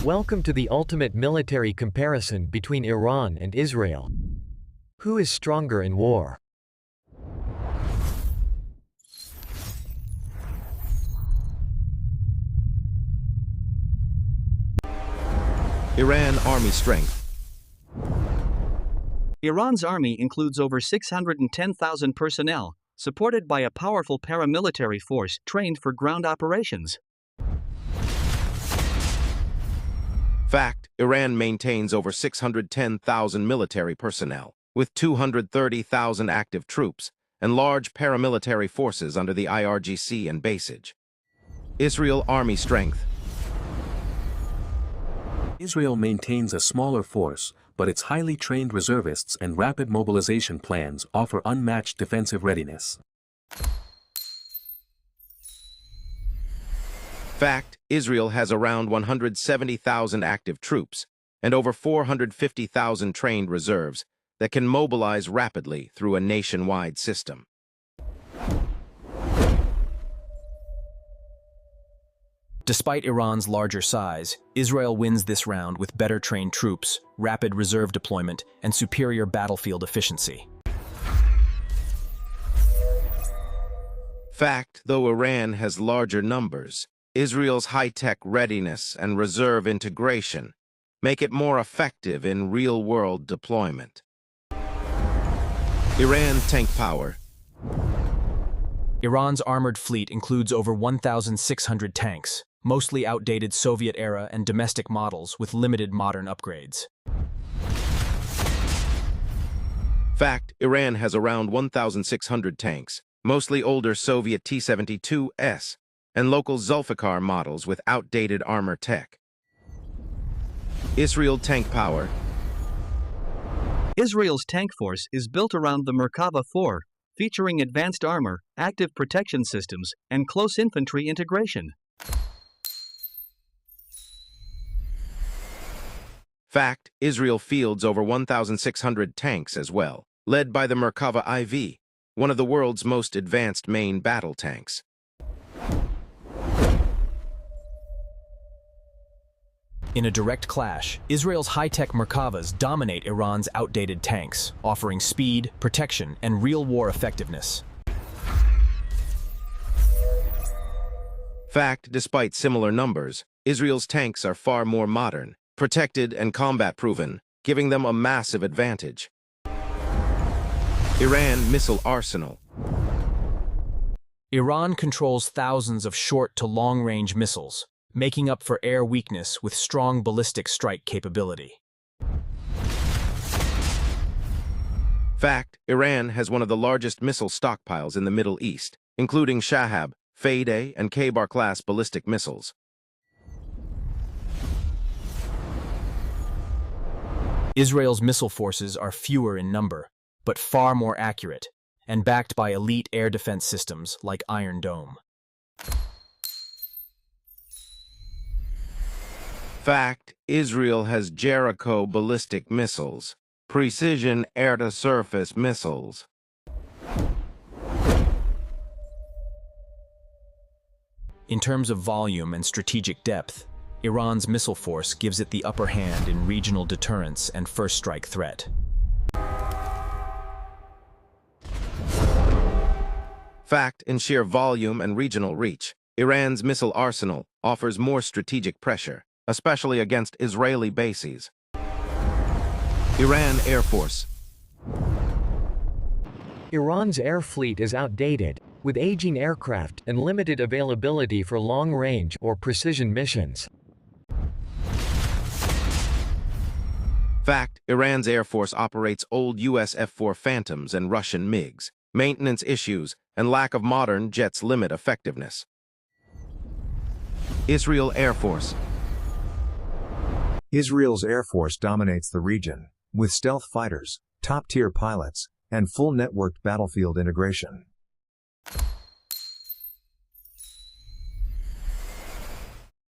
Welcome to the ultimate military comparison between Iran and Israel. Who is stronger in war? Iran Army Strength. Iran's army includes over 610,000 personnel, supported by a powerful paramilitary force trained for ground operations. Fact: Iran maintains over 610,000 military personnel, with 230,000 active troops and large paramilitary forces under the IRGC and basage. Israel Army Strength. Israel maintains a smaller force, but its highly trained reservists and rapid mobilization plans offer unmatched defensive readiness. Fact: Israel has around 170,000 active troops and over 450,000 trained reserves that can mobilize rapidly through a nationwide system. Despite Iran's larger size, Israel wins this round with better trained troops, rapid reserve deployment, and superior battlefield efficiency. Fact: though Iran has larger numbers, Israel's high-tech readiness and reserve integration make it more effective in real-world deployment. Iran tank power. Iran's armored fleet includes over 1,600 tanks, mostly outdated Soviet-era and domestic models with limited modern upgrades. Fact: Iran has around 1,600 tanks, mostly older Soviet T-72S, and local Zulfikar models with outdated armor tech. Israel tank power. Israel's tank force is built around the Merkava 4, featuring advanced armor, active protection systems, and close infantry integration. Fact: Israel fields over 1,600 tanks as well, led by the Merkava IV, one of the world's most advanced main battle tanks. In a direct clash, Israel's high-tech Merkavas dominate Iran's outdated tanks, offering speed, protection, and real war effectiveness. Fact: despite similar numbers, Israel's tanks are far more modern, protected, and combat-proven, giving them a massive advantage. Iran missile arsenal. Iran controls thousands of short to long-range missiles, making up for air weakness with strong ballistic strike capability. Fact: Iran has one of the largest missile stockpiles in the Middle East, including Shahab, Fayday, and K-Bar-class ballistic missiles. Israel's missile forces are fewer in number, but far more accurate, and backed by elite air defense systems like Iron Dome. Fact: Israel has Jericho ballistic missiles, precision air-to-surface missiles. In terms of volume and strategic depth, Iran's missile force gives it the upper hand in regional deterrence and first-strike threat. Fact: in sheer volume and regional reach, Iran's missile arsenal offers more strategic pressure, especially against Israeli bases. Iran Air Force. Iran's air fleet is outdated, with aging aircraft and limited availability for long-range or precision missions. Fact: Iran's Air Force operates old US F-4 Phantoms and Russian MiGs. Maintenance issues and lack of modern jets limit effectiveness. Israel Air Force. Israel's Air Force dominates the region, with stealth fighters, top-tier pilots, and full networked battlefield integration.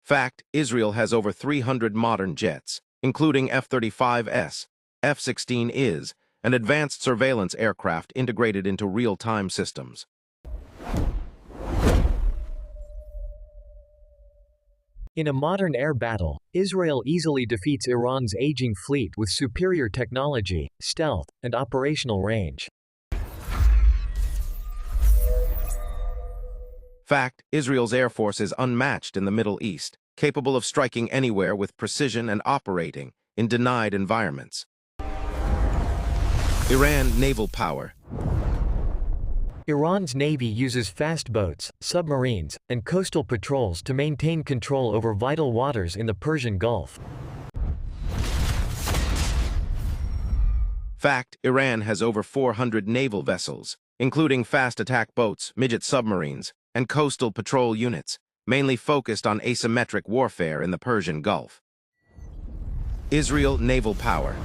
Fact: Israel has over 300 modern jets, including F-35S, F-16Is, and advanced surveillance aircraft integrated into real-time systems. In a modern air battle, Israel easily defeats Iran's aging fleet with superior technology, stealth, and operational range. Fact, Israel's air force is unmatched in the Middle East, capable of striking anywhere with precision and operating in denied environments. Iran naval power. Iran's navy uses fast boats, submarines, and coastal patrols to maintain control over vital waters in the Persian Gulf. Fact, Iran has over 400 naval vessels, including fast attack boats, midget submarines, and coastal patrol units, mainly focused on asymmetric warfare in the Persian Gulf. Israel naval power.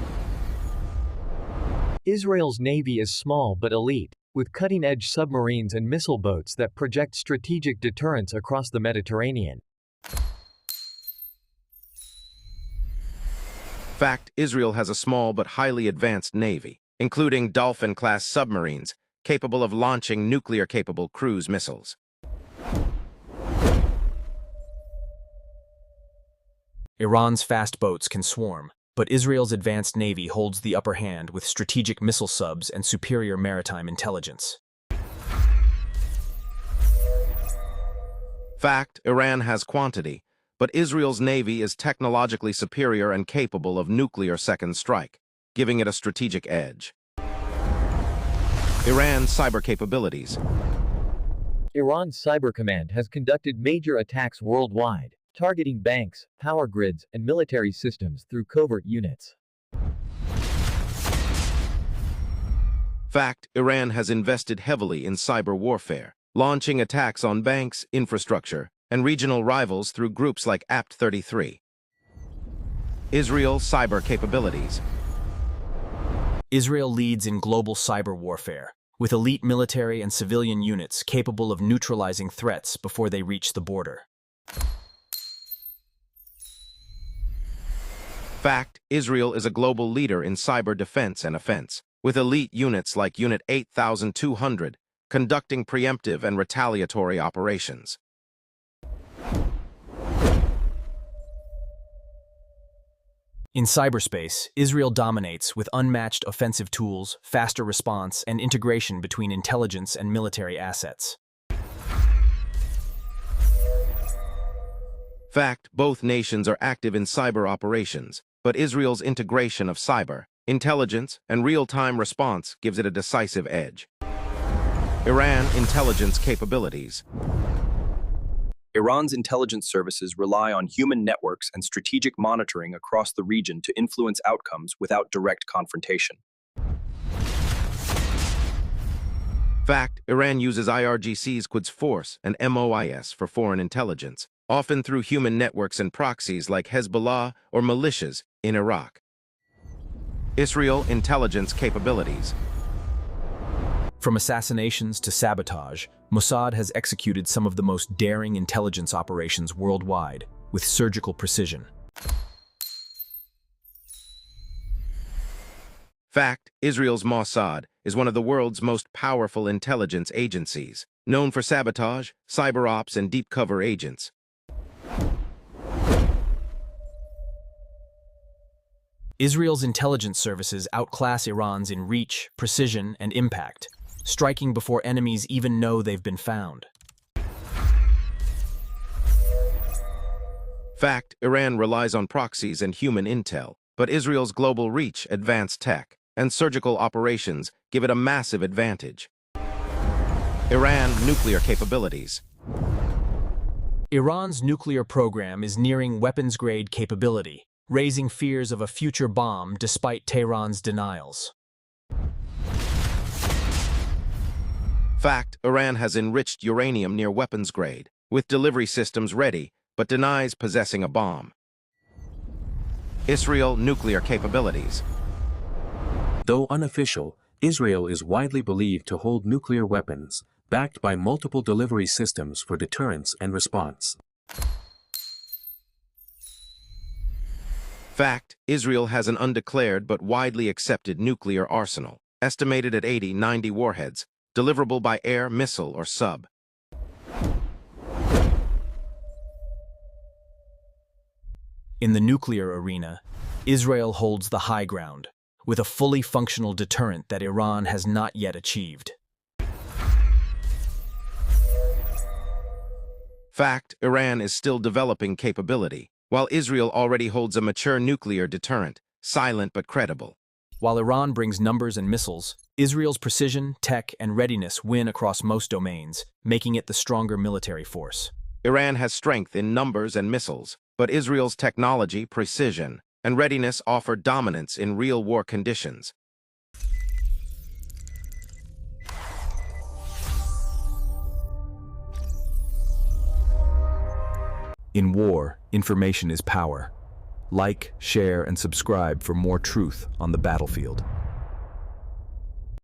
Israel's navy is small but elite, with cutting-edge submarines and missile boats that project strategic deterrence across the Mediterranean. Fact, Israel has a small but highly advanced navy, including Dolphin-class submarines, capable of launching nuclear-capable cruise missiles. Iran's fast boats can swarm, but Israel's advanced navy holds the upper hand with strategic missile subs and superior maritime intelligence. Fact, Iran has quantity, but Israel's navy is technologically superior and capable of nuclear second strike, giving it a strategic edge. Iran's cyber capabilities. Iran's cyber command has conducted major attacks worldwide, targeting banks, power grids, and military systems through covert units. Fact, Iran has invested heavily in cyber warfare, launching attacks on banks, infrastructure, and regional rivals through groups like APT-33. Israel cyber capabilities. Israel leads in global cyber warfare, with elite military and civilian units capable of neutralizing threats before they reach the border. Fact, Israel is a global leader in cyber defense and offense, with elite units like Unit 8200 conducting preemptive and retaliatory operations. In cyberspace, Israel dominates with unmatched offensive tools, faster response, and integration between intelligence and military assets. Fact, both nations are active in cyber operations, but Israel's integration of cyber, intelligence, and real-time response gives it a decisive edge. Iran intelligence capabilities. Iran's intelligence services rely on human networks and strategic monitoring across the region to influence outcomes without direct confrontation. Fact, Iran uses IRGC's Quds Force and MOIS for foreign intelligence, often through human networks and proxies like Hezbollah or militias in Iraq. Israel intelligence capabilities. From assassinations to sabotage, Mossad has executed some of the most daring intelligence operations worldwide, with surgical precision. Fact, Israel's Mossad is one of the world's most powerful intelligence agencies, known for sabotage, cyber ops, and deep cover agents. Israel's intelligence services outclass Iran's in reach, precision, and impact, striking before enemies even know they've been found. Fact, Iran relies on proxies and human intel, but Israel's global reach, advanced tech, and surgical operations give it a massive advantage. Iran nuclear capabilities. Iran's nuclear program is nearing weapons-grade capability, raising fears of a future bomb despite Tehran's denials. Fact, Iran has enriched uranium near weapons grade, with delivery systems ready, but denies possessing a bomb. Israel nuclear capabilities. Though unofficial, Israel is widely believed to hold nuclear weapons, backed by multiple delivery systems for deterrence and response. Fact, Israel has an undeclared but widely accepted nuclear arsenal, estimated at 80-90 warheads, deliverable by air, missile, or sub. In the nuclear arena, Israel holds the high ground, with a fully functional deterrent that Iran has not yet achieved. Fact, Iran is still developing capability, while Israel already holds a mature nuclear deterrent, silent but credible. While Iran brings numbers and missiles, Israel's precision, tech, and readiness win across most domains, making it the stronger military force. Iran has strength in numbers and missiles, but Israel's technology, precision, and readiness offer dominance in real war conditions. In war, information is power. Like, share, and subscribe for more truth on the battlefield.